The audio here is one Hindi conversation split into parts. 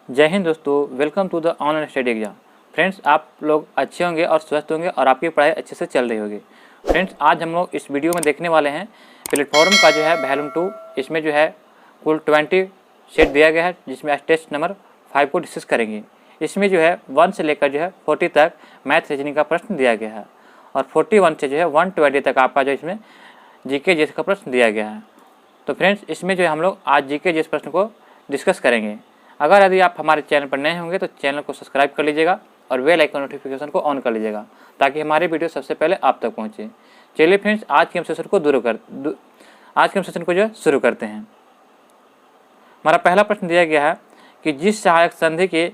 जय हिंद दोस्तों, welcome to the online study exam. Friends, आप लोग अच्छे होंगे और स्वस्थ होंगे और आपकी पढ़ाई अच्छे से चल रही होगी। फ्रेंड्स, आज हम लोग इस वीडियो में देखने वाले हैं प्लेटफॉर्म का जो है वॉल्यूम 2। इसमें जो है कुल 20 सेट दिया गया है, जिसमें आज टेस्ट नंबर 5 को डिस्कस करेंगे। इसमें जो है 1 से लेकर जो है 40 तक मैथ रीजनिंग का प्रश्न दिया गया है और 41 से जो है 120 तक आपका जो इसमें जीके जीएस का प्रश्न दिया गया है। तो फ्रेंड्स, इसमें जो है हम लोग आज जीके जीएस प्रश्न को डिस्कस करेंगे। अगर यदि आप हमारे चैनल पर नए होंगे तो चैनल को सब्सक्राइब कर लीजिएगा और बेल आइकन नोटिफिकेशन को ऑन कर लीजिएगा ताकि हमारे वीडियो सबसे पहले आप तक पहुंचे। चलिए फ्रेंड्स, आज के हम सेशन को जो शुरू करते हैं। हमारा पहला प्रश्न दिया गया है कि जिस सहायक संधि के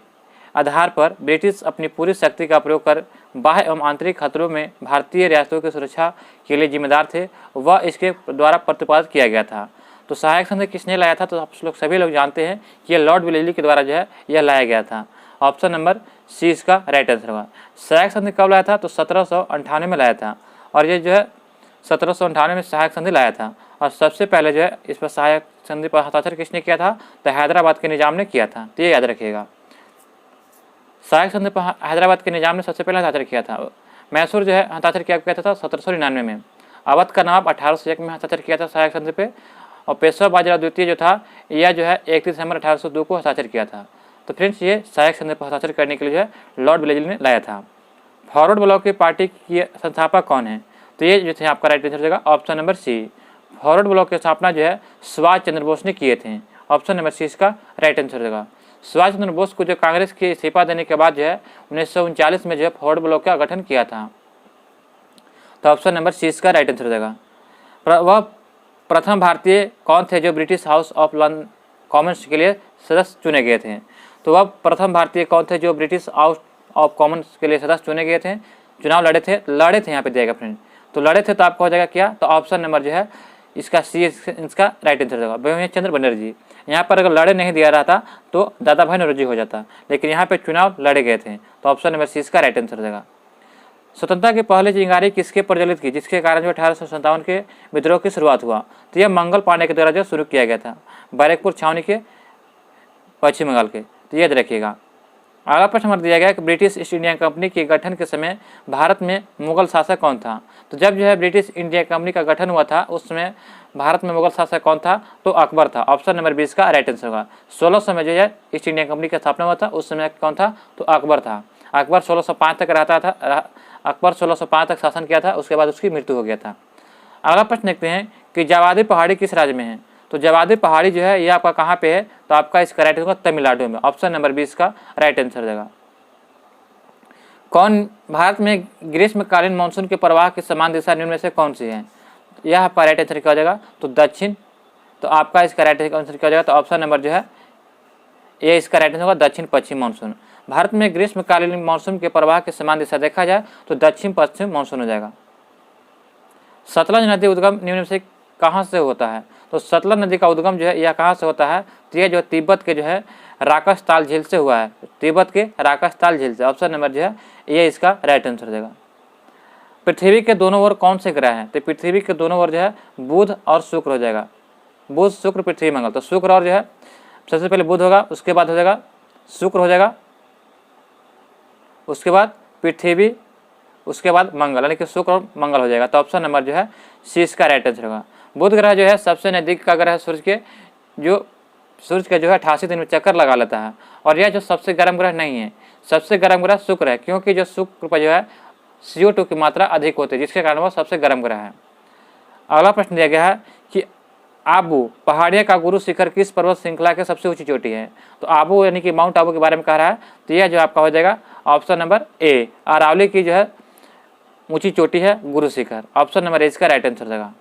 आधार पर ब्रिटिश अपनी पूरी शक्ति का प्रयोग कर बाह्य एवं आंतरिक खतरों में भारतीय रियासतों की सुरक्षा के लिए जिम्मेदार थे, वह इसके द्वारा प्रतिपादित किया गया था। तो सहायक संधि किसने लाया था? तो आप लोग सभी लोग जानते हैं कि यह लॉर्ड वेलेस्ली के द्वारा जो है यह लाया गया था। ऑप्शन नंबर सी इसका राइट आंसर होगा। सहायक संधि कब लाया था? तो 1798 में लाया था और ये जो है 1798 में सहायक संधि लाया था। और सबसे पहले जो है इस पर सहायक संधि पर हस्ताक्षर किसने किया था? तो हैदराबाद के निजाम ने किया था। तो ये याद रखिएगा, सहायक संधि पर हैदराबाद के निजाम ने सबसे पहले हस्ताक्षर किया था। मैसूर जो है हस्ताक्षर किया था 1799 में। अवध का नवाब 1801 में हस्ताक्षर किया था सहायक संधि पे। और पेशवा बाजीराव द्वितीय जो था यह जो है 31 दिसंबर 1802 को हस्ताक्षर किया था। तो फ्रेंड्स, ये सहायक संधि पर हस्ताक्षर करने के लिए जो है लॉर्ड वेलेस्ली ने लाया था। फॉरवर्ड ब्लॉक की पार्टी की संस्थापक कौन है? तो ये जो थे आपका राइट आंसर हो जाएगा option number C. Forward block की स्थापना जो है सुभाष चंद्र बोस ने किए थे। ऑप्शन नंबर सी इसका राइट आंसर हो जाएगा। सुभाष चंद्र बोस को जो कांग्रेस के इस्तीफा देने के बाद जो है 1939 में जो है फॉरवर्ड ब्लॉक का गठन किया था। तो ऑप्शन नंबर सी इसका राइट आंसर हो जाएगा। वह प्रथम भारतीय कौन थे जो ब्रिटिश हाउस ऑफ कॉमन्स के लिए सदस्य चुने गए थे? तो वह प्रथम भारतीय कौन थे जो ब्रिटिश हाउस ऑफ कॉमन्स के लिए सदस्य चुने गए थे? चुनाव लड़े थे यहाँ पे दिएगा फ्रेंड। तो लड़े थे तो आपको हो जाएगा क्या? तो ऑप्शन नंबर जो है इसका सी इसका राइट आंसर होगा बिपिन चंद्र बनर्जी। यहाँ पर अगर लड़े नहीं दिया रहा था तो दादा भाई नौरोजी हो जाता, लेकिन यहाँ पे चुनाव लड़े गए थे। तो ऑप्शन नंबर सी इसका राइट आंसर हो जाएगा। स्वतंत्रता के पहले चिंगारी किसके प्रज्वलित की जिसके कारण जो 1857 के विद्रोह की शुरुआत हुआ? तो यह मंगल पांडे के द्वारा जो शुरू किया गया था, बैरकपुर छावनी के पश्चिम बंगाल के। तो याद रखिएगा। अगला प्रश्न हमारा दिया गया कि ब्रिटिश ईस्ट इंडिया कंपनी के गठन के समय भारत में मुगल शासक कौन था? तो जब जो है ब्रिटिश इंडिया कंपनी का गठन हुआ था उस समय भारत में मुगल शासक कौन था? तो अकबर था। ऑप्शन नंबर 20 का राइट आंसर होगा। 1600 में जो है ईस्ट इंडिया कंपनी का स्थापना हुआ था, उस समय कौन था? तो अकबर था। अकबर 1605 तक रहता था। अकबर 1605 तक शासन किया था, उसके बाद उसकी मृत्यु हो गया था। अगला प्रश्न देखते हैं कि जवादी पहाड़ी किस राज्य में है? तो जवादी पहाड़ी जो है ये आपका कहाँ पे है? तो आपका इसका राइट होगा तमिलनाडु में। ऑप्शन नंबर 20 का राइट आंसर हो जाएगा। कौन भारत में ग्रीष्मकालीन मानसून के प्रवाह की समान दिशा निम्न में से कौन सी है? यह आपका राइट आंसर क्या हो जाएगा? तो दक्षिण। तो आपका इसका राइट आंसर क्या हो जाएगा? तो ऑप्शन नंबर जो है ये इसका राइट आंसर होगा दक्षिण पश्चिम मानसून। भारत में ग्रीष्मकालीन मानसून के प्रवाह की समान दिशा देखा जाए तो दक्षिण पश्चिम मानसून हो जाएगा। सतलज नदी उद्गम निम्न से कहाँ से होता है? तो सतलज नदी का उद्गम जो है यह कहाँ से होता है? तो यह जो तिब्बत के जो है राकसताल झील से हुआ है। तिब्बत के राकसताल झील से। ऑप्शन नंबर जो है ये इसका राइट आंसर हो जाएगा। पृथ्वी के दोनों ओर कौन से ग्रह हैं? तो पृथ्वी के दोनों ओर जो है बुध और शुक्र हो जाएगा। बुध, शुक्र, पृथ्वी, मंगल। तो शुक्र और जो है सबसे पहले बुध होगा, उसके बाद हो जाएगा शुक्र हो जाएगा, उसके बाद पृथ्वी, उसके बाद मंगल, यानी कि शुक्र और मंगल हो जाएगा। तो ऑप्शन नंबर जो है सी इसका राइट आंसर होगा। बुध ग्रह जो है सबसे नजदीक का ग्रह है सूर्य के, जो सूर्य के जो है 88 दिन में चक्कर लगा लेता है। और यह जो सबसे गर्म ग्रह नहीं है, सबसे गर्म ग्रह शुक्र है, क्योंकि जो शुक्र पर जो है CO2 की मात्रा अधिक होती है, जिसके कारण वह सबसे गर्म ग्रह है। अगला प्रश्न दिया गया है कि आबू पहाड़िया का गुरु शिखर किस पर्वत श्रृंखला के सबसे ऊंची चोटी है? तो आबू यानी कि माउंट आबू के बारे में कह रहा है। तो यह जो आपका हो जाएगा ऑप्शन नंबर ए, अरावली की जो है ऊंची चोटी है Guru Shikhar. Option number A इसका राइट आंसर देगा।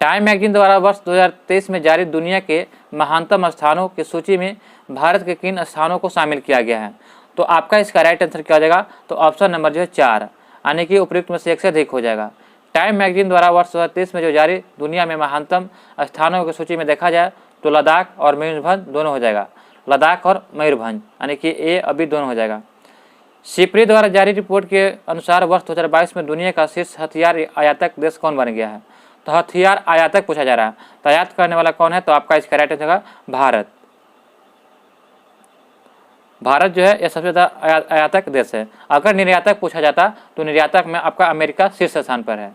टाइम मैगजीन द्वारा वर्ष 2023 में जारी दुनिया के महानतम स्थानों की सूची में भारत के किन स्थानों को शामिल किया गया है? तो आपका इसका राइट आंसर क्या हो जाएगा? तो ऑप्शन नंबर जो है 4, यानी कि उपयुक्त में से एक से अधिक हो जाएगा। टाइम मैगजीन द्वारा वर्ष 2023 में जो जारी दुनिया में महानतम स्थानों की सूची में देखा जाए तो लद्दाख और मयूरभंज दोनों हो जाएगा। लद्दाख और मयूरभंज, यानी कि ए अभी दोनों हो जाएगा। सिपरी द्वारा जारी रिपोर्ट के अनुसार वर्ष 2022 में दुनिया का शीर्ष हथियार आयातक देश कौन बन गया है? तो हथियार आयातक पूछा जा रहा है, तो आयात करने वाला कौन है? तो आपका इसका राइट आंसर होगा भारत। भारत जो है यह सबसे ज़्यादा आयातक देश है। अगर निर्यातक पूछा जाता तो निर्यातक में आपका अमेरिका शीर्ष स्थान पर है।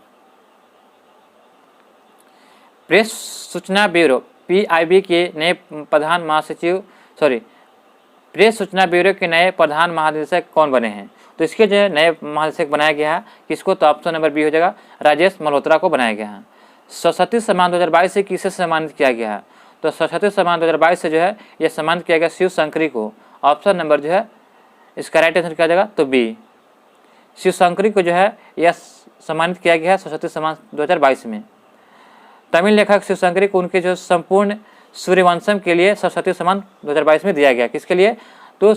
प्रेस सूचना ब्यूरो PIB के नए प्रधान महासचिव प्रेस सूचना ब्यूरो के नए प्रधान महानिदेशक कौन बने हैं? तो इसके जो है नए महानिदेशक बनाया गया है किसको? तो ऑप्शन नंबर बी हो जाएगा, राजेश मल्होत्रा को बनाया गया है। सरस्वती सम्मान 2022 से किसे सम्मानित किया गया है? तो सरस्वती सम्मान 2022 से जो है यह सम्मानित किया गया शिव शंकरी को। ऑप्शन नंबर जो है इसका राइट आंसर क्या जाएगा? तो बी, शिव शंकरी को जो है यह सम्मानित किया गया है सरस्वती सम्मान 2022 में। तमिल लेखक शिव शंकरी को उनके जो संपूर्ण सूर्यवंशम के लिए सरस्वती सम्मान 2022 में दिया गया। किसके लिए? तो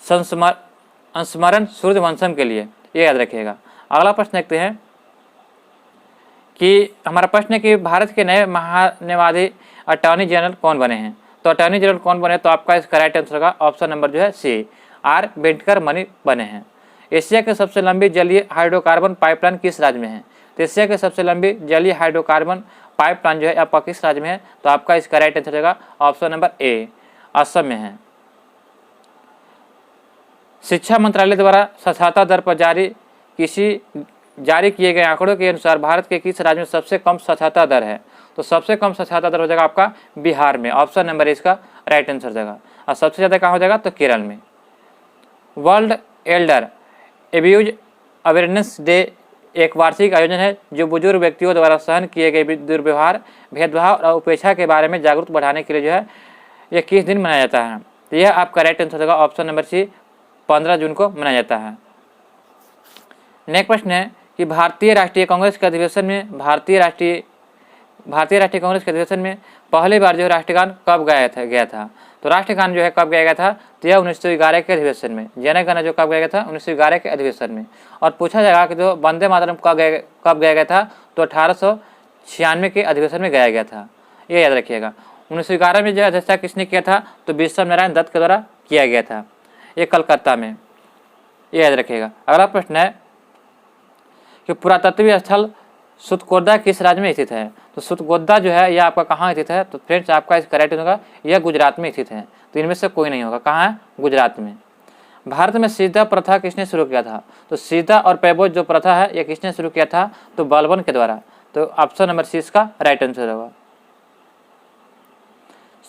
संस्मरण सूर्यवंशम के लिए, ये याद रखिएगा। अगला प्रश्न देखते हैं कि हमारा प्रश्न है कि भारत के नए महान्यायवादी अटॉर्नी जनरल कौन बने हैं? तो अटॉर्नी जनरल कौन बने? तो आपका इसका राइट आंसर होगा ऑप्शन नंबर जो है सी, आर वेंकट मणि बने हैं। एशिया की सबसे लंबी जलीय हाइड्रोकार्बन पाइपलाइन किस राज्य में है? तो एशिया की सबसे लंबी जलीय हाइड्रोकार्बन पाइपलाइन जो है आपका किस राज्य में है? तो आपका इसका राइट आंसर होगा ऑप्शन नंबर ए, असम में है। शिक्षा मंत्रालय द्वारा साक्षरता दर पर जारी किए गए आंकड़ों के अनुसार भारत के किस राज्य में सबसे कम साक्षरता दर है? तो सबसे कम साक्षरता दर हो जाएगा आपका बिहार में। ऑप्शन नंबर इसका राइट आंसर हो जाएगा। और सबसे ज़्यादा कहाँ हो जाएगा? तो केरल में। World Elder abuse awareness day एक वार्षिक आयोजन है जो बुजुर्ग व्यक्तियों द्वारा सहन किए गए दुर्व्यवहार, भेदभाव और उपेक्षा के बारे में जागरूक बढ़ाने के लिए जो है यह किस दिन मनाया जाता है? तो यह आपका राइट आंसर होगा ऑप्शन नंबर सी, 15 जून को मनाया जाता है। नेक्स्ट प्रश्न है कि भारतीय राष्ट्रीय कांग्रेस के अधिवेशन में पहली बार जो राष्ट्रगान कब गया था? तो राष्ट्रगान जो है कब गाया गया था? तो यह 1911 के अधिवेशन में। जन गण जो कब गाया गया था? 1911 के अधिवेशन में। और पूछा जाएगा कि जो वंदे मातरम कब गाया गया था? तो 1896 के अधिवेशन में गाया गया था, ये याद रखिएगा। 1911 में जो अध्यक्षता किसने किया था? तो विश्व नारायण दत्त के द्वारा किया गया था, ये कलकत्ता में, ये याद रखिएगा। अगला प्रश्न है कि पुरातत्वीय स्थल सुतकोदा किस राज्य में स्थित है? तो सुतकोदा जो है यह आपका कहाँ स्थित है? तो फ्रेंड्स आपका इसका राइट होगा यह गुजरात में स्थित है। तो इनमें से कोई नहीं होगा। कहाँ है? गुजरात में। भारत में सीधा प्रथा किसने शुरू किया था? तो सीधा और पैबोज जो प्रथा है यह किसने शुरू किया था? तो बलबन के द्वारा। तो ऑप्शन नंबर सी इसका राइट आंसर होगा।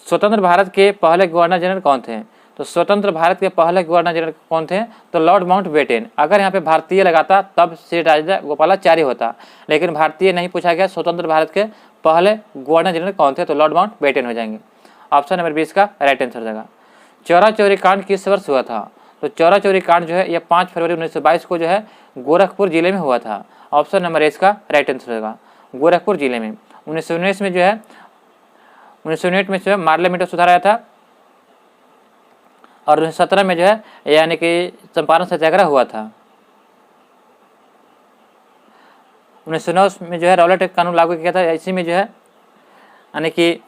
स्वतंत्र भारत के पहले गवर्नर जनरल कौन थे? तो स्वतंत्र भारत के पहले गवर्नर जनरल कौन थे? तो लॉर्ड माउंटबेटन। अगर यहाँ पे भारतीय लगाता तब श्री राजगोपालाचारी होता, लेकिन भारतीय नहीं पूछा गया। स्वतंत्र भारत के पहले गवर्नर जनरल कौन थे? तो लॉर्ड माउंटबेटन हो जाएंगे। ऑप्शन नंबर 20 का राइट आंसर हो जाएगा। चौरा चौरी कांड किस वर्ष हुआ था? तो चौरा चौरी कांड जो है यह 5 फरवरी 1922 को जो है गोरखपुर जिले में हुआ था। ऑप्शन नंबर इसका राइट आंसर होगा, गोरखपुर जिले में। 1919 में जो है 1908 में जो है मार्ले मीटर सुधार आया था, और 1917 में जो है यानी कि चंपारण सत्याग्रह हुआ था। 1909 में जो है रॉलेट एक्ट कानून लागू किया था। इसी में जो है यानी कि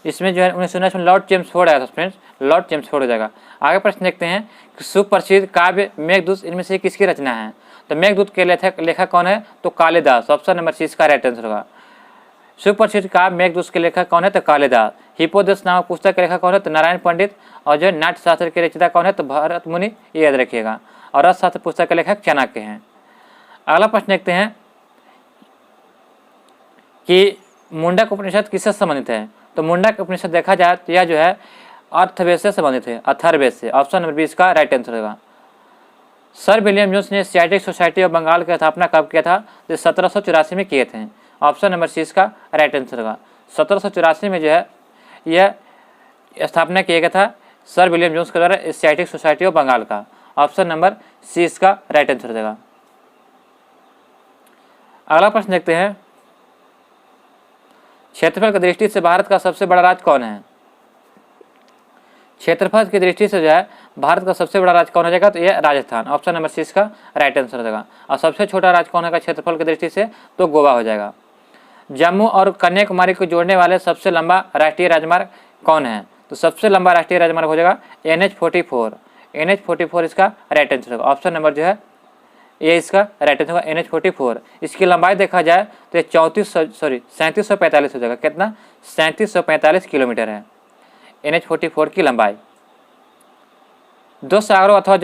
इसमें जो है 1919 में लॉर्ड चेम्सफोर्ड आया था फ्रेंड्स, लॉर्ड चेम्सफोर्ड हो जाएगा। आगे प्रश्न देखते हैं कि सुप्रसिद्ध काव्य मेघदूत इनमें से किसकी रचना है? तो मेघदूत के लेखक कौन है? तो कालिदास। ऑप्शन नंबर सी इसका राइट आंसर होगा। सुप्रसिद्ध काव्य मेघदूत के लेखक कौन है? तो कालिदास। हिप्पोदस नामक पुस्तक के लेखक कौन है? तो नारायण पंडित। और जो नाट्यशास्त्र के रचयिता कौन है? तो भरत मुनि, ये याद रखिएगा। और अर्थशास्त्र पुस्तक के लेखक चाणक्य हैं। अगला प्रश्न देखते हैं कि मुंडक उपनिषद किससे संबंधित है? तो मुंडक उपनिषद देखा जाए तो यह जो है अर्थवेद से संबंधित है, अथर्ववेद से। ऑप्शन नंबर 20 का राइट आंसर होगा। सर विलियम जोन्स ने एशियाटिक सोसाइटी ऑफ बंगाल की स्थापना कब किया था? तो 1784 में किए थे। ऑप्शन नंबर सी इसका राइट आंसर होगा। 1784 में जो है यह स्थापना किया गया था सर विलियम जोन्स के द्वारा एशियाटिक सोसाइटी ऑफ बंगाल का। ऑप्शन नंबर सी इसका राइट आंसर हो जाएगा। अगला प्रश्न देखते हैं, क्षेत्रफल की दृष्टि से भारत का सबसे बड़ा राज्य कौन है? क्षेत्रफल की दृष्टि से जो है भारत का सबसे बड़ा राज्य कौन हो जाएगा? तो यह राजस्थान। ऑप्शन नंबर सी इसका राइट आंसर हो जाएगा। और सबसे छोटा राज्य कौन होगा क्षेत्रफल की दृष्टि से? तो गोवा हो जाएगा। जम्मू और कन्याकुमारी को जोड़ने वाले सबसे लंबा राष्ट्रीय राजमार्ग कौन है? तो सबसे लंबा राष्ट्रीय राजमार्ग हो जाएगा NH-44। NH-44 इसका राइट आंसर होगा। ऑप्शन नंबर जो है ये इसका राइट आंसर होगा NH44। इसकी लंबाई देखा जाए तो ये 3745 हो जाएगा। कितना? 3745 किलोमीटर है NH44 की लंबाई। दो सागरों अथवा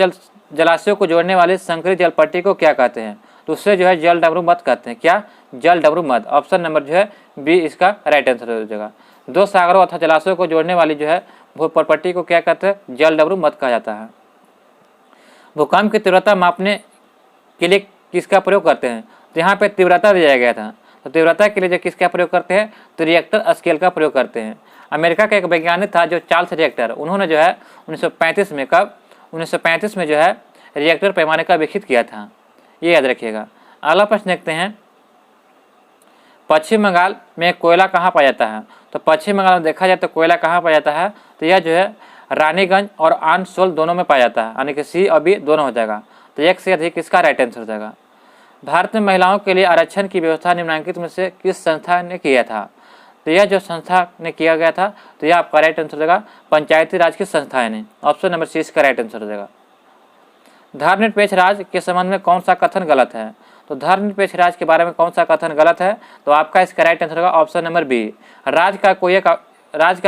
जलाशयों को जोड़ने वाली संकरित जल पट्टी को क्या कहते हैं? तो उससे जो है जल डमरू मत कहते हैं। क्या? जल डमरू मत। ऑप्शन नंबर जो है बी इसका राइट आंसर हो जाएगा। दो सागरों अथवा जलाशयों को जोड़ने वाली जो है पट्टी को क्या कहते हैं? जल डमरू मत कहा जाता है। भूकंप की तीव्रता मापने के लिए किसका प्रयोग करते हैं? तो यहाँ पे तीव्रता दिया गया था, तो तीव्रता के लिए जो किसका प्रयोग करते हैं? तो रिएक्टर स्केल का प्रयोग करते हैं। अमेरिका का एक वैज्ञानिक था जो चार्ल्स रिएक्टर, उन्होंने जो है 1935 में, कब? 1935 में जो है रिएक्टर पैमाने का विकसित किया था, ये याद रखिएगा। अगला प्रश्न देखते हैं, पश्चिम बंगाल में कोयला कहाँ पाया जाता है? तो पश्चिम बंगाल में देखा जाए तो कोयला कहाँ पाया जाता है? तो यह जो है रानीगंज और आनसोल दोनों में पाया जाता है, यानी कि सी और बी दोनों हो जाएगा। तो एक से अधिक इसका राइट आंसर हो जाएगा। भारत में महिलाओं के लिए आरक्षण की व्यवस्था निम्नलिखित में से किस संस्था ने किया था? तो यह जो संस्था ने किया गया था, तो यह आपका राइट आंसर हो जाएगा पंचायती राज की संस्थाएं ने। ऑप्शन नंबर सी इसका राइट आंसर हो जाएगा। धर्मनिरपेक्ष राज्य के संबंध में कौन सा कथन गलत है? तो धर्मनिरपेक्ष राज्य के बारे में कौन सा कथन गलत है? तो आपका इसका राइट आंसर होगा ऑप्शन नंबर बी, राज्य का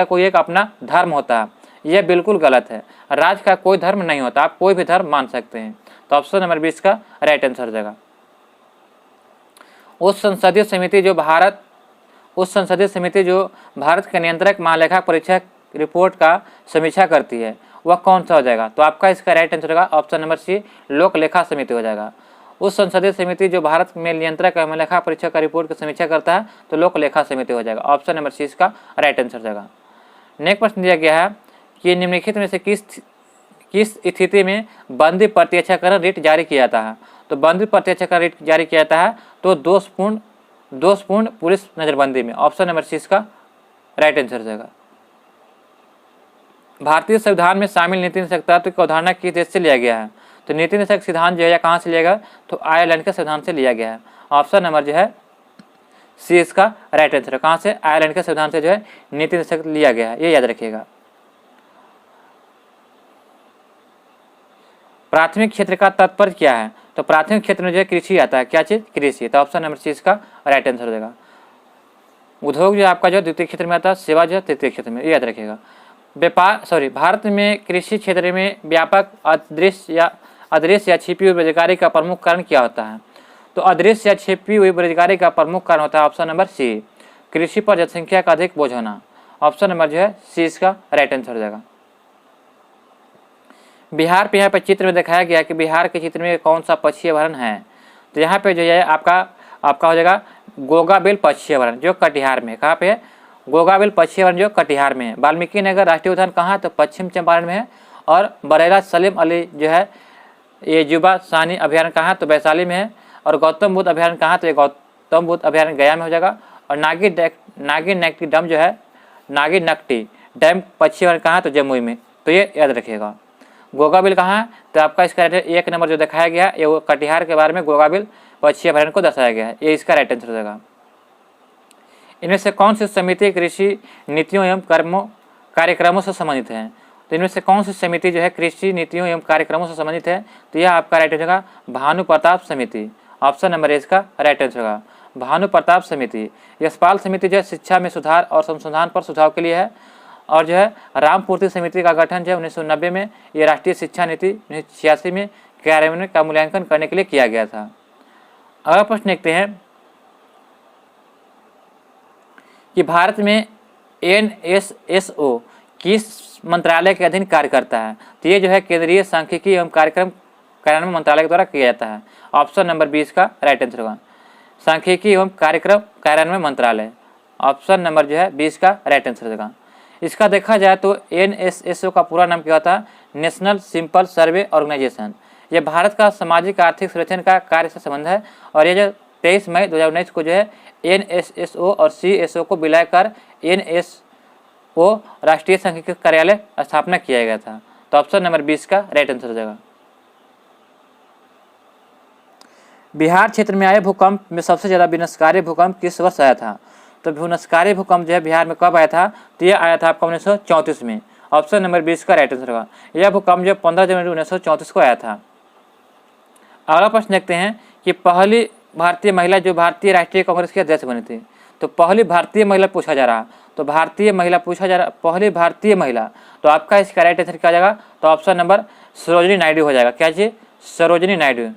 कोई एक अपना धर्म होता है। यह बिल्कुल गलत है। राज्य का कोई धर्म नहीं होता, आप कोई भी धर्म मान सकते हैं। तो ऑप्शन नंबर 20 का राइट आंसर हो जाएगा। उस संसदीय समिति जो भारत के नियंत्रक महालेखा परीक्षक रिपोर्ट का समीक्षा करती है, वह कौन सा हो जाएगा? तो आपका इसका राइट आंसर होगा ऑप्शन नंबर सी, लोक लेखा समिति हो जाएगा। उस संसदीय समिति जो भारत में नियंत्रक महालेखा परीक्षक का रिपोर्ट की समीक्षा करता है, तो लोक लेखा समिति हो जाएगा। ऑप्शन नंबर सी इसका राइट आंसर हो जाएगा। नेक्स्ट प्रश्न दिया गया है कि निम्नलिखित में से किस स्थिति में बंदी प्रत्यक्षीकरण रिट जारी किया जाता है? तो बंदी प्रत्यक्षीकरण रिट जारी किया जाता है तो दोषपूर्ण पुलिस नजरबंदी में। ऑप्शन नंबर सी इसका राइट आंसर हो जाएगा। भारतीय संविधान में शामिल नीति निषेध तत्व की अवधारणा किस देश से लिया गया है? तो नीति निषेध सिद्धांत जो है कहाँ से लिया गया? तो आयरलैंड के संविधान से लिया गया है। ऑप्शन नंबर जो है सी इसका राइट आंसर है। कहाँ से? आयरलैंड के संविधान से जो है नीति निषेध लिया गया है, ये याद रखिएगा। प्राथमिक क्षेत्र का तात्पर्य क्या है? तो प्राथमिक क्षेत्र में जो है कृषि आता है। क्या चीज? कृषि। तो ऑप्शन नंबर सी इसका राइट आंसर हो जाएगा। उद्योग जो आपका जो द्वितीय क्षेत्र में आता है, सेवा जो है तृतीय क्षेत्र में, ये याद रखिएगा। भारत में कृषि क्षेत्र में व्यापक अदृश्य या छिपी हुई बेरोजगारी का प्रमुख कारण क्या होता है? तो अदृश्य या छिपी हुई बेरोजगारी का प्रमुख कारण होता है ऑप्शन नंबर सी, कृषि पर जनसंख्या का अधिक बोझ होना। ऑप्शन नंबर जो है सी इसका राइट आंसर हो जाएगा। बिहार पे यहाँ पे चित्र में दिखाया गया कि बिहार के चित्र में कौन सा पक्षी अभयारण्य है? तो यहाँ पे जो है आपका हो जाएगा गोगाबिल पक्षी अभयारण्य, जो कटिहार में। कहाँ पे है? गोगाबिल पक्षी अभयारण्य जो कटिहार में है। वाल्मीकि नगर राष्ट्रीय उद्यान कहाँ? तो पश्चिम चंपारण में है। और बरेला सलीम अली जो है ये युवा सानी अभयारण्य कहाँ? तो वैशाली में है। और गौतम बुद्ध अभयारण्य कहाँ? तो ये गौतम बुद्ध अभयारण्य गया में हो जाएगा। और नागिन नकटी डैम जो है नागिन नकटी डैम पक्षी अभयारण्य कहाँ? तो जमुई में। तो ये याद रखिएगा। गोगाबिल कहाँ है? तो आपका इसका एक नंबर जो दिखाया गया है ये कटिहार के बारे में गोगाबिल पक्षी अभयारण्य को दर्शाया गया है, ये इसका राइट आंसर हो जाएगा। इनमें से कौन सी समिति कृषि नीतियों एवं कार्यक्रमों से संबंधित है? तो इनमें से कौन सी समिति जो है कृषि नीतियों एवं कार्यक्रमों से संबंधित है? तो यह आपका राइट आंसर होगा भानु प्रताप समिति। ऑप्शन नंबर ए इसका राइट आंसर होगा भानु प्रताप समिति। यशपाल समिति जो है शिक्षा में सुधार और संशोधन पर सुझाव के लिए है। और जो है रामपूर्ति समिति का गठन जो है 1990 में ये राष्ट्रीय शिक्षा नीति 1986 में कार्यान्वयन का मूल्यांकन करने के लिए किया गया था। अगला प्रश्न देखते हैं कि भारत में NSSO किस मंत्रालय के अधीन कार्य करता है? तो ये जो है केंद्रीय सांख्यिकी एवं कार्यक्रम कार्यान्वयन मंत्रालय के द्वारा किया जाता है। ऑप्शन नंबर 20 का राइट आंसर होगा सांख्यिकी एवं कार्यक्रम कार्यान्वयन मंत्रालय। ऑप्शन नंबर जो है 20 का राइट आंसर होगा। इसका देखा जाए तो NSSO का पूरा नाम क्या होता है? नेशनल सिंपल सर्वे ऑर्गेनाइजेशन। यह भारत का सामाजिक आर्थिक संरक्षण का कार्य से संबंध है। और ये जो 23 मई 2019 को जो है NSSO और CSO को विलय कर NSO राष्ट्रीय सांख्यिकी कार्यालय स्थापना किया गया था। तो ऑप्शन नंबर 20 का राइट आंसर हो जाएगा। बिहार क्षेत्र में आए भूकंप में सबसे ज़्यादा विनाशकारी भूकंप किस वर्ष आया था? तो विनाशकारी भूकंप जो है बिहार में कब आया था? तो यह आया था आपका 1934 में। ऑप्शन नंबर 20 का राइट आंसर होगा। यह भूकंप जो 15 जनवरी 1934 को आया था। अगला प्रश्न देखते हैं कि पहली भारतीय महिला जो भारतीय राष्ट्रीय कांग्रेस की अध्यक्ष बनी थी। तो पहली भारतीय महिला पूछा जा रहा, तो भारतीय महिला पूछा जा रहा, पहली भारतीय महिला, तो आपका इसका राइट आंसर क्या हो जाएगा, तो ऑप्शन नंबर सरोजिनी नायडू हो जाएगा। क्या जी, सरोजिनी नायडू।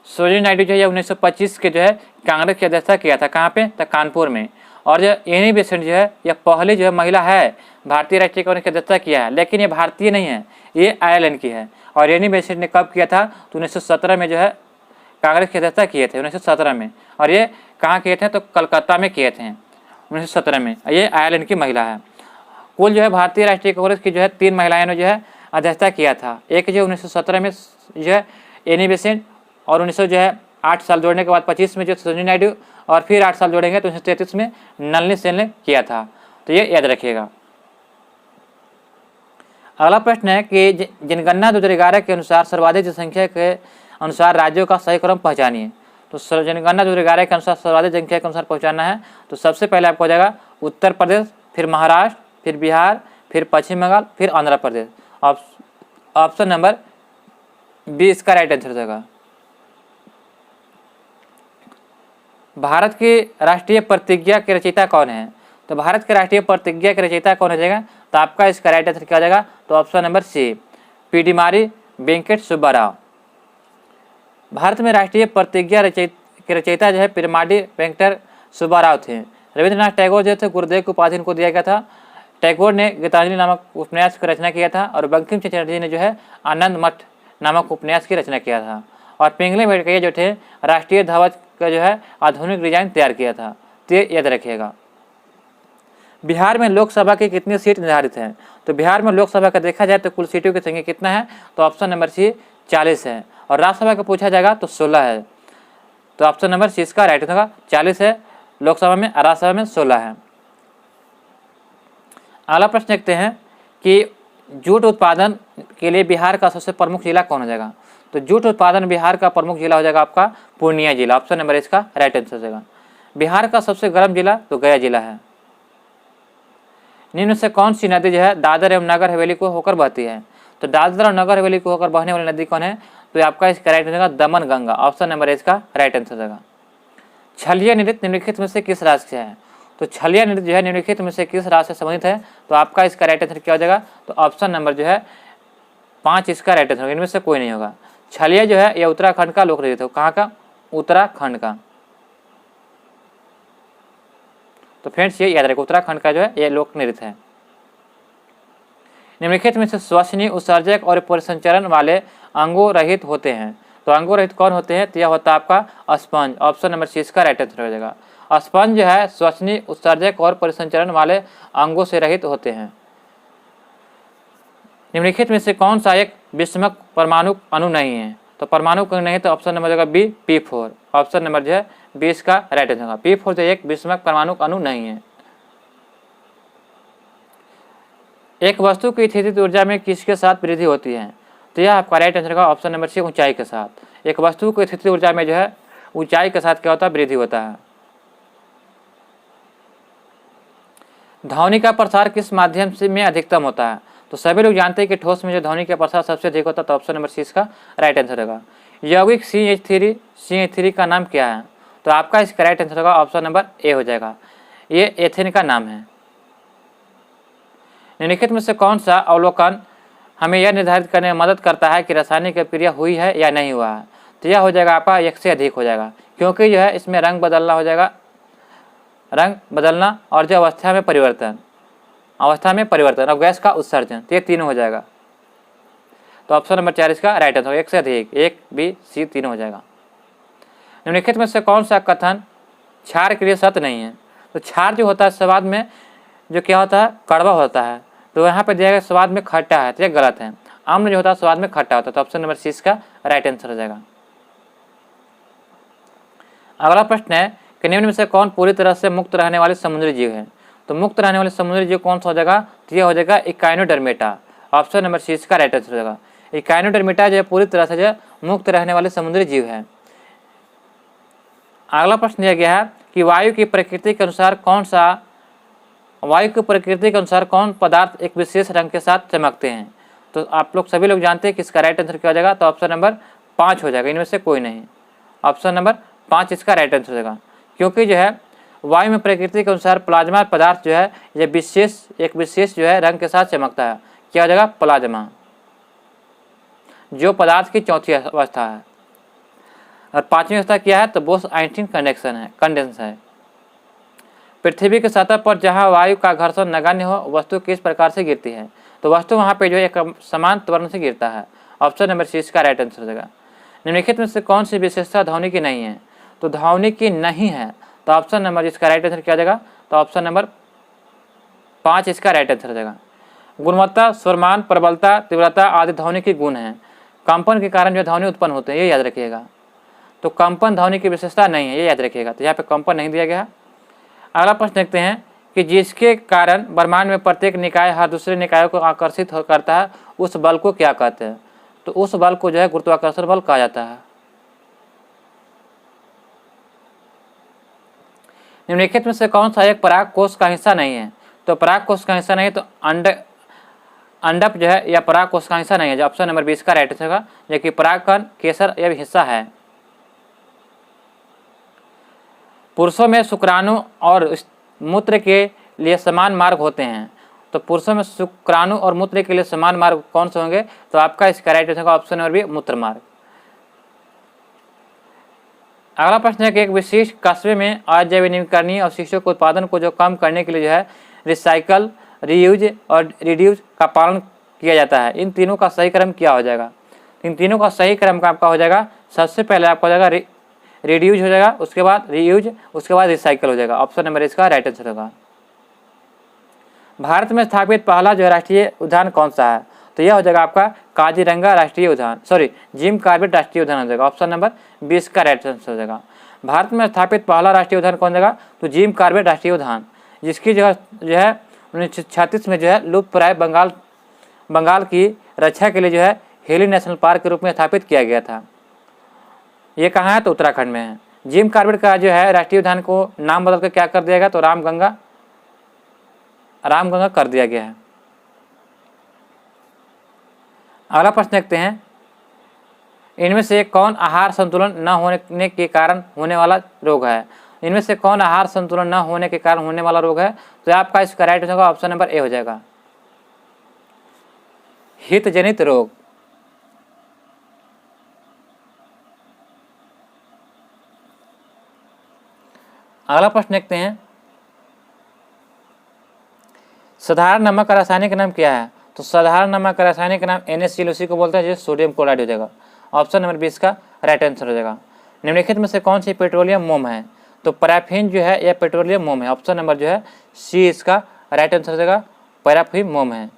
सरोजिनी नायडू जो है 1925 के जो है कांग्रेस की अध्यक्षता किया था, कहाँ पे, तो कानपुर में। और जो एनी बेसेंट जो है यह पहली जो है महिला है भारतीय राष्ट्रीय कांग्रेस की अध्यक्षता किया है, लेकिन ये भारतीय नहीं है, ये आयरलैंड की है। और एनी बेसेंट ने कब किया था, तो 1917 में जो है कांग्रेस की अध्यक्षता किए थे 1917 में। और ये कहाँ किए थे, तो कलकत्ता में किए थे 1917 में। ये आयरलैंड की महिला है। कुल जो है भारतीय राष्ट्रीय कांग्रेस की जो है 3 महिलाएं ने जो है अध्यक्षता किया था। एक जो 1917 में जो है एनी बेसेंट, और 8 साल जोड़ने के बाद 25 में जो सरोजिनी नायडू, और फिर 8 साल जोड़ेंगे तो 1933 में नलिनी सेन ने किया था। तो ये याद रखिएगा। अगला प्रश्न है कि जनगणना 2011 के अनुसार सर्वाधिक जनसंख्या के अनुसार राज्यों का सही क्रम पहचानिए। तो जनगणना 2011 के अनुसार सर्वाधिक जनसंख्या के अनुसार पहचानना है, तो सबसे पहले आपको हो जाएगा उत्तर प्रदेश, फिर महाराष्ट्र, फिर बिहार, फिर पश्चिम बंगाल, फिर Andhra Pradesh. Option number B इसका राइट आंसर हो जाएगा। भारत की राष्ट्रीय प्रतिज्ञा के रचयिता कौन है, तो भारत के राष्ट्रीय प्रतिज्ञा के रचयिता कौन हो जाएगा, तो आपका इसका राइट आंसर क्या हो जाएगा, तो option number C Pydimarri Venkata Subbarao. Bharat में राष्ट्रीय प्रतिज्ञा के रचयिता जो है पीडीमारी वेंकट सुब्बाराव थे। रविंद्रनाथ टैगोर जो थे गुरुदेव की उपाधि इनको दिया गया था। टैगोर ने गीतांजलि नामक उपन्यास की रचना किया था, और बंकिम चंद्र चटर्जी ने जो है आनंद मठ नामक उपन्यास की रचना किया था। और पिंगले भेड़कैया जो थे राष्ट्रीय ध्वज का जो है आधुनिक डिजाइन तैयार किया था। तो ये याद रखिएगा। बिहार में लोकसभा की कितनी सीट निर्धारित है, तो बिहार में लोकसभा का देखा जाए तो कुल सीटों की संख्या कितना है, तो ऑप्शन नंबर सी 40 है। और राज्यसभा का पूछा जाएगा तो 16 है। तो ऑप्शन नंबर सी इसका राइट होगा, 40 है लोकसभा में, राज्यसभा में 16 है। अगला प्रश्न देखते हैं कि जूट उत्पादन के लिए बिहार का सबसे प्रमुख जिला कौन हो जाएगा, तो जूट उत्पादन बिहार का प्रमुख जिला हो जाएगा आपका पूर्णिया जिला। ऑप्शन नंबर इसका राइट आंसर हो जाएगा। बिहार का सबसे गर्म जिला तो गया जिला है। निम्न से कौन सी नदी जो है दादर एवं नगर हवेली को होकर बहती है, तो दादर और नगर हवेली को होकर बहने वाली नदी कौन है, तो आपका इसका राइट आंसर दमन गंगा। ऑप्शन नंबर इसका राइट आंसर हो जाएगा। छलिया नृत्य निम्नलिखित में से किस राज्य से है, तो छलिया नृत्य जो है निम्नलिखित में से किस राज्य से संबंधित है, तो आपका इसका राइट आंसर क्या हो जाएगा, तो ऑप्शन नंबर जो है 5 इसका राइट आंसर होगा। इनमें से कोई नहीं होगा। छलिया जो है यह उत्तराखंड का लोक नृत्य है। कहाँ का, उत्तराखंड का। तो फ्रेंड्स ये याद रखें, उत्तराखंड का जो है ये लोक नृत्य है। निम्नलिखित में से श्वसनीय, उत्सर्जक और परिसंचरण वाले अंगों रहित होते हैं, तो अंगों रहित कौन होते हैं, तो यह होता है आपका स्पंज। ऑप्शन नंबर सी इसका राइट आंसर हो जाएगा। स्पंज जो है श्वसनीय, उत्सर्जक और परिसंचरण वाले अंगों से रहित होते हैं। निम्नलिखित में से कौन सा एक विषमक परमाणु अणु नहीं है, तो परमाणु अणु नहीं, तो ऑप्शन नंबर होगा बी P4। ऑप्शन नंबर जो है 20 का राइट आंसर होगा। P4 जो एक विषमक परमाणु अणु नहीं है। एक वस्तु की स्थितिज ऊर्जा में किसके साथ वृद्धि होती है, तो यह आपका राइट आंसर होगा ऑप्शन नंबर सी ऊंचाई के साथ। एक वस्तु की स्थितिज ऊर्जा में जो है ऊंचाई के साथ क्या होता है, वृद्धि होता है। ध्वनि का प्रसार किस माध्यम से में अधिकतम होता है, तो सभी लोग जानते हैं कि ठोस में जो ध्वनि का प्रसार सबसे अधिक होता है, तो ऑप्शन नंबर सी इसका राइट आंसर होगा। यौगिक CH3 का नाम क्या है, तो आपका इसका राइट आंसर होगा ऑप्शन नंबर ए हो जाएगा। ये एथेन का नाम है। निम्नलिखित में से कौन सा अवलोकन हमें यह निर्धारित करने में मदद करता है कि रासायनिक अभिक्रिया हुई है या नहीं हुआ है, तो यह हो जाएगा आपका 1 से अधिक हो जाएगा, क्योंकि जो है इसमें रंग बदलना हो जाएगा, रंग बदलना और जो अवस्था में परिवर्तन और गैस का उत्सर्जन, तो ये तीनों हो जाएगा। तो ऑप्शन नंबर 4 इसका राइट आंसर, 1 से अधिक, 1 B C तीनों हो जाएगा। निम्नलिखित में से कौन सा कथन क्षार के लिए सत्य नहीं है, तो क्षार जो होता है स्वाद में जो क्या होता है, कड़वा होता है, तो यहाँ पे दिया गया स्वाद में खट्टा है, तो ये गलत है। अम्ल जो होता है स्वाद में खट्टा होता है, तो ऑप्शन नंबर सी इसका राइट आंसर हो जाएगा। अगला प्रश्न है कि निम्न में से कौन पूरी तरह से मुक्त रहने वाले समुद्री जीव है, तो मुक्त रहने वाले समुद्री जीव कौन सा हो जाएगा, तो यह हो जाएगा इकाइनोडर्मेटा। ऑप्शन नंबर सी इसका राइट आंसर हो जाएगा। इकाइनोडर्मेटा जो है पूरी तरह से जो मुक्त रहने वाले समुद्री जीव है। अगला प्रश्न दिया गया है कि वायु की प्रकृति के अनुसार कौन पदार्थ एक विशेष रंग के साथ चमकते हैं, तो आप लोग सभी लोग जानते हैं कि इसका राइट आंसर क्या हो जाएगा, तो ऑप्शन नंबर 5 हो जाएगा, इनमें से कोई नहीं। ऑप्शन नंबर 5 इसका राइट आंसर हो जाएगा, क्योंकि जो है वायु में प्रकृति के अनुसार प्लाज्मा पदार्थ जो है ये एक विशेष जो है रंग के साथ चमकता है। क्या हो जाएगा, प्लाज्मा, जो पदार्थ की चौथी अवस्था है। और पांचवी अवस्था क्या है, तो बोस-आइंस्टीन कंडेंस है। पृथ्वी की सतह पर जहां वायु का घर्षण नगण्य हो वस्तु किस प्रकार से गिरती है, तो वस्तु वहां पे जो है एक समान त्वरण से गिरता है। ऑप्शन नंबर सी इसका राइट आंसर हो जाएगा। निम्नलिखित में से कौन सी विशेषता ध्वनि की नहीं है, तो ध्वनि की नहीं है, तो ऑप्शन नंबर इसका राइट आंसर क्या हो जाएगा, तो ऑप्शन नंबर 5 इसका राइट आंसर हो जाएगा। गुणवत्ता, स्वरमान, प्रबलता, तीव्रता आदि ध्वनि के गुण हैं। कंपन के कारण जो ध्वनि उत्पन्न होते हैं, ये याद रखिएगा। तो कंपन ध्वनि की विशेषता नहीं है, ये याद रखिएगा। तो यहाँ पे कंपन नहीं दिया गया। अगला प्रश्न देखते हैं कि जिसके कारण ब्रह्मांड में प्रत्येक निकाय हर दूसरे निकायों को आकर्षित करता है, उस बल को क्या कहते हैं, तो उस बल को जो है गुरुत्वाकर्षण बल कहा जाता है। निम्नलिखित में से कौन सा एक पराग कोष का हिस्सा नहीं है, तो पराग कोष का हिस्सा नहीं है, तो अंडप जो है या पराग कोष का हिस्सा नहीं है, जो ऑप्शन नंबर 20 का राइट आंसर होगा, जो कि परागकण, केसर यह हिस्सा है। पुरुषों में शुक्राणु और मूत्र के लिए समान मार्ग होते हैं, तो पुरुषों में शुक्राणु और मूत्र के लिए समान मार्ग कौन से होंगे, तो आपका इसका राइट आंसर होगा ऑप्शन नंबर बी, मूत्र मार्ग। अगला प्रश्न है कि एक विशिष्ट कस्बे में अजैविकरणीय अवशिष्टों के उत्पादन को जो कम करने के लिए जो है रिसाइकल, रीयूज और रिड्यूज का पालन किया जाता है। इन तीनों का सही क्रम क्या हो जाएगा, इन तीनों का सही क्रम का आपका हो जाएगा, सबसे पहले आपका हो जाएगा रिड्यूज हो जाएगा, उसके बाद रीयूज, उसके बाद रिसाइकल हो जाएगा। ऑप्शन नंबर इसका राइट आंसर होगा। भारत में स्थापित पहला जो राष्ट्रीय उद्यान कौन सा है, तो यह हो जाएगा आपका काजीरंगा राष्ट्रीय उद्यान, जिम कॉर्बेट राष्ट्रीय उद्यान हो जाएगा। ऑप्शन नंबर 20 का राइट आंसर हो जाएगा। भारत में स्थापित पहला राष्ट्रीय उद्यान कौन जाएगा, तो जिम कॉर्बेट राष्ट्रीय उद्यान, जिसकी जो है 1936 में जो है लुप्त प्राय बंगाल की रक्षा के लिए जो है हेली नेशनल पार्क के रूप में स्थापित किया गया था। ये कहाँ है, तो उत्तराखंड में है। जिम कॉर्बेट का जो है राष्ट्रीय उद्यान को नाम बदल कर क्या कर दिया गया, तो रामगंगा कर दिया गया है। अगला प्रश्न देखते हैं, इनमें से कौन आहार संतुलन न होने के कारण होने वाला रोग है, इनमें से कौन आहार संतुलन न होने के कारण होने वाला रोग है, तो आपका इसका राइट होगा ऑप्शन नंबर ए हो जाएगा, हितजनित रोग। अगला प्रश्न देखते हैं, साधारण नमक का रासायनिक नाम क्या है, तो साधारण नमक का रासायनिक नाम NaCl उसी को बोलते हैं, जो सोडियम क्लोराइड हो जाएगा। ऑप्शन नंबर 20 का राइट आंसर हो जाएगा। निम्नलिखित में से कौन सी पेट्रोलियम मोम है, तो पैराफिन जो है यह पेट्रोलियम मोम है। ऑप्शन नंबर जो है सी इसका राइट आंसर हो जाएगा, पैराफिन मोम है।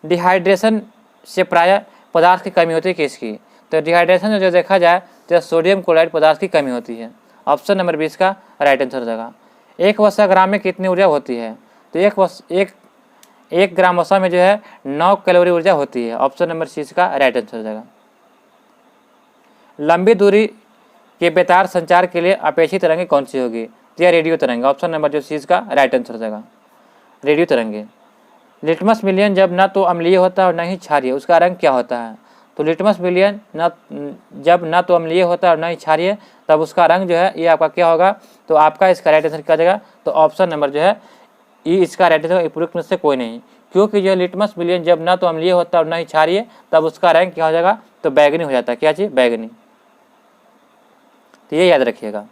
डिहाइड्रेशन से प्रायः पदार्थ की कमी होती है किसकी, तो डिहाइड्रेशन जो देखा जाए तो सोडियम क्लोराइड पदार्थ की कमी होती है। ऑप्शन नंबर 20 का राइट आंसर हो जाएगा। एक वसा ग्राम में कितनी ऊर्जा होती है, तो एक ग्राम वसा में जो है 9 कैलोरी ऊर्जा होती है। ऑप्शन नंबर सी का राइट आंसर हो जाएगा। लंबी दूरी के बेतार संचार के लिए अपेक्षित तरंगे कौन सी होगी, तो यह रेडियो तरंगे। ऑप्शन नंबर जो सी का राइट आंसर हो जाएगा, रेडियो तरंगे। लिटमस मिलियन जब न तो अम्लीय होता है और न ही क्षारीय, उसका रंग क्या होता है, तो लिटमस मिलियन जब न तो अम्लीय होता है और न ही क्षारीय, तब उसका रंग जो है ये आपका क्या होगा, तो आपका इसका राइट आंसर क्या हो जाएगा, तो ऑप्शन नंबर जो है ई इसका राइट आंसर। उपयुक्त में से कोई नहीं, क्योंकि जो लिटमस मिलियन जब न तो अम्लीय होता है और न ही क्षारीय, तब उसका रंग क्या हो जाएगा, तो बैगनी हो जाता है। क्या चीज, बैगनी। तो ये याद रखिएगा।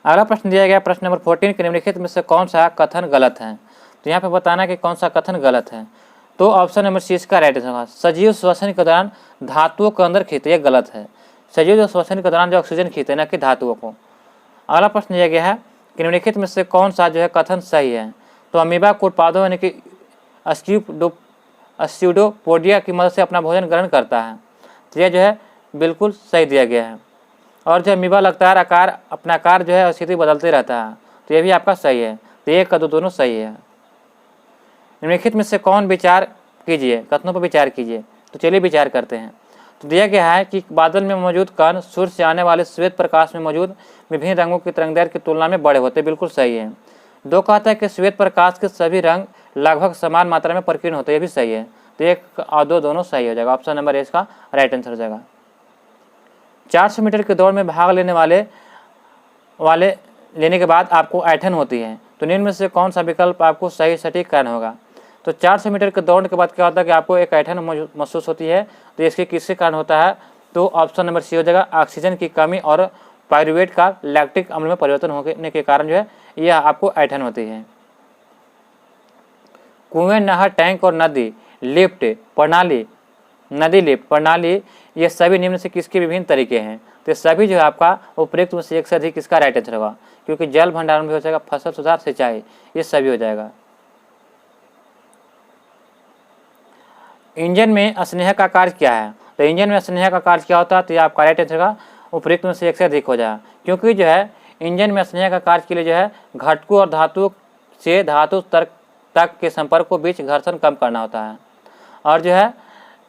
अगला प्रश्न दिया गया प्रश्न नंबर 14 के निम्नलिखित में से कौन सा कथन गलत है, तो यहाँ पे बताना कि कौन सा कथन गलत है, तो ऑप्शन नंबर सी इसका राइट आंसर होगा, सजीव श्वसन के दौरान धातुओं को अंदर खींचते, यह गलत है। सजीव श्वसन के दौरान जो ऑक्सीजन खींचते न कि धातुओं को। अगला प्रश्न दिया गया है कि निम्नलिखित में से कौन सा जो है कथन सही है, तो अमीबा को उत्पादों यानी कि अस्यूडोपोडिया की मदद से अपना भोजन ग्रहण करता है, तो यह जो है बिल्कुल सही दिया गया है। और जो अमीबा लगातार अपना आकार जो है स्थिति बदलते रहता है, तो यह भी आपका सही है। तो एक का दोनों सही है। निम्नलिखित में से कौन विचार कीजिए, कथनों पर विचार कीजिए, तो चलिए विचार करते हैं। तो दिया गया है कि बादल में मौजूद कण सूर्य से आने वाले श्वेत प्रकाश में मौजूद विभिन्न रंगों की तरंगदैर्घ्य की तुलना में बड़े होते, बिल्कुल सही है। 2 कहता है कि श्वेत प्रकाश के सभी रंग लगभग समान मात्रा में प्रकीर्ण होते हैं, ये भी सही है। तो 1 और 2 दोनों सही हो जाएगा, ऑप्शन नंबर ए इसका राइट आंसर हो जाएगा। 400 मीटर की दौड़ में भाग लेने के बाद आपको ऐंठन होती है, तो निम्न में से कौन सा विकल्प आपको सही सटीक कारण होगा। तो 400 मीटर की दौड़ के बाद क्या होता है कि आपको एक ऐंठन महसूस होती है, तो इसके किसके कारण होता है, तो ऑप्शन नंबर सी हो जाएगा, ऑक्सीजन की कमी और पायरुवेट का लैक्टिक अम्ल में परिवर्तन होने के कारण जो है यह आपको ऐंठन होती है। कुएं, नहर, टैंक और नदी लिफ्ट प्रणाली ये सभी निम्न से किसके विभिन्न तरीके हैं। तो सभी जो है आपका उपयुक्त में से एक से अधिक किसका राइट आंसर होगा, क्योंकि जल भंडारण भी हो जाएगा, फसल सुधार, सिंचाई, ये सभी हो जाएगा। इंजन में स्नेह का कार्य क्या है। तो इंजन में स्नेह का कार्य क्या होता है, तो ये आपका राइट आंसर का उपयुक्त में से एक से अधिक हो जाएगा, क्योंकि जो है इंजन में स्नेह का कार्य के लिए जो है घटकों और धातु से धातु तक के संपर्क को बीच घर्षण कम करना होता है, और जो है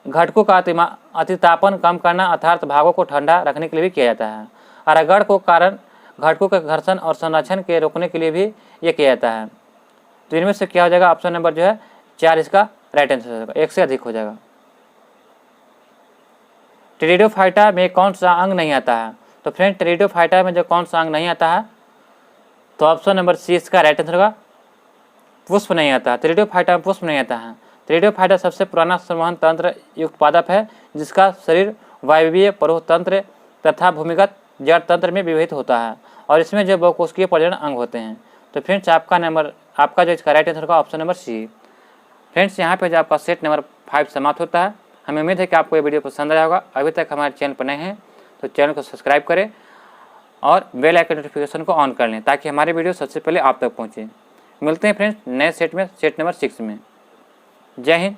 घटकों का अतितापन कम करना अर्थात भागों को ठंडा रखने के लिए भी किया जाता है, और अगड़ को कारण घटकों के घर्षण और संरक्षण के रोकने के लिए भी ये किया जाता है। तो इनमें से क्या हो जाएगा, ऑप्शन नंबर जो है 4 इसका राइट आंसर हो जाएगा, एक से अधिक हो जाएगा। टेरिडोफाइटा में कौन सा अंग नहीं आता है। तो फ्रेंड टेरिडोफाइटा में जो कौन सा अंग नहीं आता है, तो ऑप्शन नंबर सी इसका राइट आंसर होगा, पुष्प नहीं आता है। टेरिडोफाइटा में पुष्प नहीं आता है। टेरिडोफाइटा सबसे पुराना संवहन तंत्र युक्त पादप है, जिसका शरीर वायवीय परोह तंत्र तथा भूमिगत जड़ तंत्र में विभाजित होता है, और इसमें जो बहुकोशिकीय प्रजनन अंग होते हैं। तो फ्रेंड्स आपका जो इसका राइट आंसर होगा ऑप्शन नंबर सी। फ्रेंड्स यहाँ पे जो आपका सेट नंबर 5 समाप्त होता है। हमें उम्मीद है कि आपको ये वीडियो पसंद आया होगा। अभी तक हमारे चैनल पर नए हैं तो चैनल को सब्सक्राइब करें और बेल आइकन नोटिफिकेशन को ऑन कर लें, ताकि हमारे वीडियो सबसे पहले आप तक पहुँचे। मिलते हैं फ्रेंड्स नए सेट में, सेट नंबर 6 में। जय हिंद,